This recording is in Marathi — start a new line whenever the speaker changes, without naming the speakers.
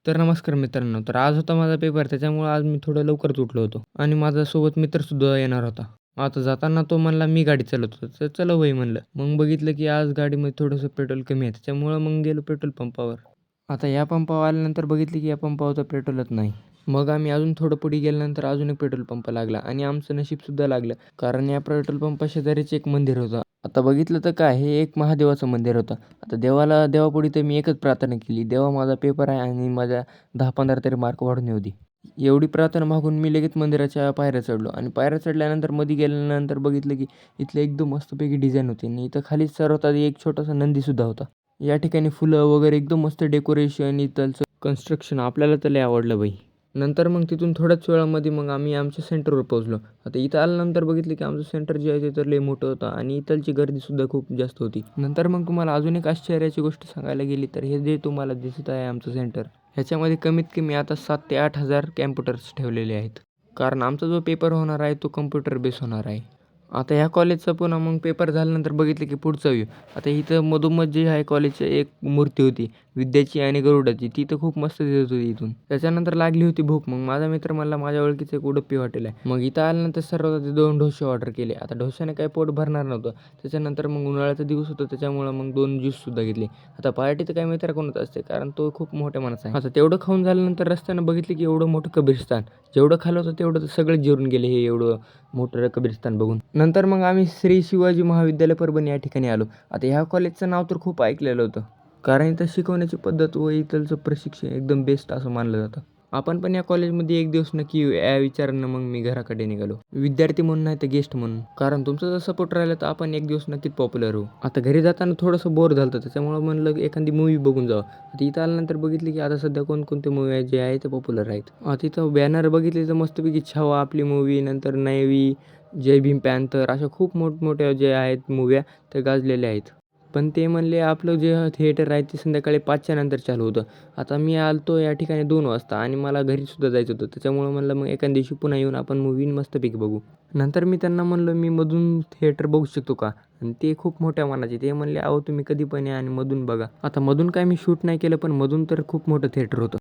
तर नमस्कार मित्रांनो. तर आज होता माझा पेपर त्याच्यामुळं आज मी थोडं लवकरच उठलो होतो आणि माझ्यासोबत मित्रसुद्धा येणार होता. आता जाताना तो म्हणला मी गाडी चालवतो. तर चला वय म्हणलं. मग बघितलं की आज गाडीमध्ये थोडंसं पेट्रोल कमी आहे. त्याच्यामुळं मग गेलो पेट्रोल पंपावर. आता या पंपावर आल्यानंतर बघितलं की या पंपावर तर पेट्रोलच नाही. मग आम्ही अजून थोडं पुढे गेल्यानंतर अजून एक पेट्रोल पंप लागला आणि आमचं नशीबसुद्धा लागलं. कारण या पेट्रोल पंपाशेजारीच एक मंदिर होतं. आता बघितलं तर काय हे एक महादेवाचं मंदिर होतं. आता देवापुढे तर मी एकच प्रार्थना केली, "देवा माझा पेपर आहे आणि माझ्या 10-15 तरी मार्क वाढून येऊ दे." एवढी प्रार्थना मागून मी लगेच मंदिराच्या पायऱ्या चढलो आणि पायऱ्या चढल्यानंतर मध्ये गेल्यानंतर बघितलं की इथलं एकदम मस्तपैकी डिझाईन होती आणि इथं खालीच सर्वात आधी एक छोटासा नंदीसुद्धा होता. या ठिकाणी फुलं वगैरे एकदम मस्त डेकोरेशन, इथलचं कन्स्ट्रक्शन आपल्याला तर लय आवडलं बाई. नंतर मग तिथून थोड्याच वेळामध्ये मग आम्ही आमच्या सेंटरवर पोहोचलो. आता इथं आल्यानंतर बघितलं की आमचं सेंटर जे आहे ते तर लय मोठं होतं आणि इथलची गर्दीसुद्धा खूप जास्त होती. नंतर मग तुम्हाला अजून एक आश्चर्याची गोष्ट सांगायला गेली तर हे जे तुम्हाला दिसत आहे आमचं सेंटर, ह्याच्यामध्ये कमीत कमी आता 7,000 ते 8,000 कॅम्प्युटर्स ठेवलेले आहेत. कारण आमचा जो पेपर होणार आहे तो कम्प्युटर बेस होणार आहे. आता ह्या कॉलेजचा पुन्हा मग पेपर झाल्यानंतर बघितलं की पुढचा व्ह्यू. आता इथं मधोमध जे आहे कॉलेजची एक मूर्ती होती विद्याची आणि गरुडाची. ती तर खूप मस्त दिसत होती इथून. त्याच्यानंतर लागली होती भूक. मग माझा मित्र म्हणला माझ्या ओळखीचं एक उडुपी हॉटेल आहे. मग इथं आल्यानंतर सर्वात आधी 2 डोसे ऑर्डर केले. आता डोश्याने काही पोट भरणार नव्हतं. त्याच्यानंतर मग उन्हाळ्याचा दिवस होता त्याच्यामुळं मग 2 ज्यूससुद्धा घेतले. आता पार्टी तर काही मित्राकडूनच असते कारण तो खूप मोठ्या मनाचा आहे. आता तेवढं खाऊन झाल्यानंतर रस्त्यानं बघितलं की एवढं मोठं कब्रिस्तान. जेवढं खाल्लं होतं तेवढं तर सगळेच जिरून गेले हे एवढं मोठं कब्रिस्तान बघून. नंतर मग आम्ही श्री शिवाजी महाविद्यालय परभणी या ठिकाणी आलो. आता ह्या कॉलेजचं नाव तर खूप ऐकलेलं होतं. कारण इथं शिकवण्याची पद्धत व इथलचं प्रशिक्षण एकदम बेस्ट असं मानलं जातं. आपण पण या कॉलेजमध्ये एक दिवस नक्की येऊ या विचारानं मग मी घराकडे निघालो. विद्यार्थी म्हणून नाही तर गेस्ट म्हणून. कारण तुमचा जर सपोर्ट राहिला तर आपण एक दिवस नक्कीच पॉप्युलर होऊ. आता घरी जाताना थोडंसं बोर झालं होतं त्याच्यामुळं म्हणलं एखादी मूव्ही बघून जावं. आता इथं आल्यानंतर बघितली की आता सध्या कोणकोणते मूव्ही आहेत जे आहे ते पॉप्युलर आहेत. तिथं बॅनर बघितले तर मस्तपैकी छावा आपली मूव्ही, नंतर नैवी, जय भीम पॅन्थर अशा खूप मोठमोठ्या जे आहेत मूव्या त्या गाजलेल्या आहेत. पण ते म्हणले आपलं जे थिएटर आहे ते संध्याकाळी 5च्या नंतर चालू होतं. आता मी आलो या ठिकाणी 2 वाजता आणि मला घरीसुद्धा जायचं होतं. त्याच्यामुळं म्हणलं मग एखाद्या दिवशी पुन्हा येऊन आपण मूव्ही मस्तपैकी बघू. नंतर मी त्यांना म्हणलं मी मधून थिएटर बघू शकतो का? आणि ते खूप मोठ्या मनाचे. ते म्हणले अहो तुम्ही कधी पण या आणि मधून बघा. आता मधून काय मी शूट नाही केलं पण मधून तर खूप मोठं थिएटर होतं.